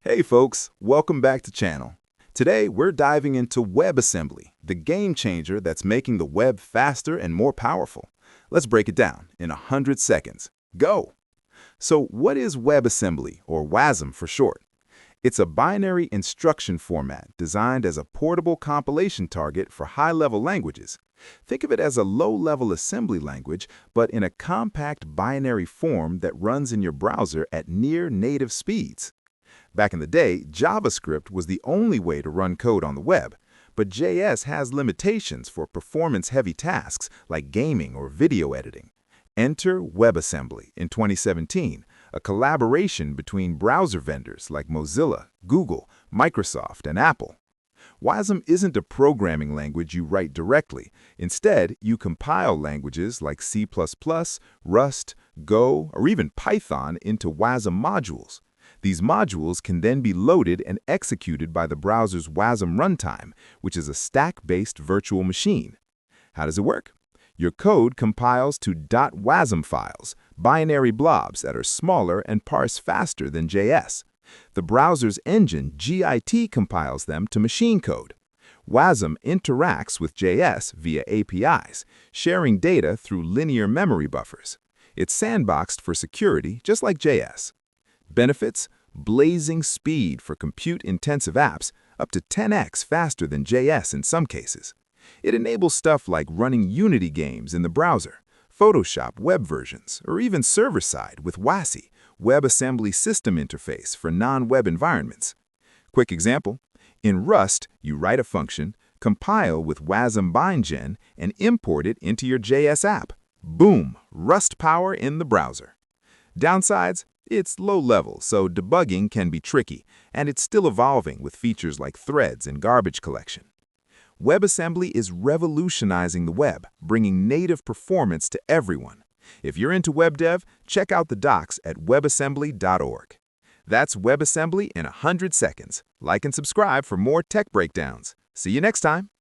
Hey folks, welcome back to channel. Today we're diving into WebAssembly, the game changer that's making the web faster and more powerful. Let's break it down in 100 seconds. Go! So what is WebAssembly, or WASM for short? It's a binary instruction format designed as a portable compilation target for high-level languages. Think of it as a low-level assembly language, but in a compact binary form that runs in your browser at near-native speeds. Back in the day, JavaScript was the only way to run code on the web, but JS has limitations for performance-heavy tasks like gaming or video editing. Enter WebAssembly in 2017, a collaboration between browser vendors like Mozilla, Google, Microsoft, and Apple. WASM isn't a programming language you write directly. Instead, you compile languages like C++, Rust, Go, or even Python into WASM modules. These modules can then be loaded and executed by the browser's WASM runtime, which is a stack-based virtual machine. How does it work? Your code compiles to .wasm files, binary blobs that are smaller and parse faster than JS. The browser's engine, Git, compiles them to machine code. WASM interacts with JS via APIs, sharing data through linear memory buffers. It's sandboxed for security, just like JS. Benefits: blazing speed for compute-intensive apps, up to 10x faster than JS in some cases. It enables stuff like running Unity games in the browser, Photoshop web versions, or even server-side with WASI, WebAssembly System Interface for non-web environments. Quick example: in Rust, you write a function, compile with WASM bindgen, and import it into your JS app. Boom! Rust power in the browser. Downsides: it's low-level, so debugging can be tricky, and it's still evolving with features like threads and garbage collection. WebAssembly is revolutionizing the web, bringing native performance to everyone. If you're into web dev, check out the docs at webassembly.org. That's WebAssembly in 100 seconds. Like and subscribe for more tech breakdowns. See you next time.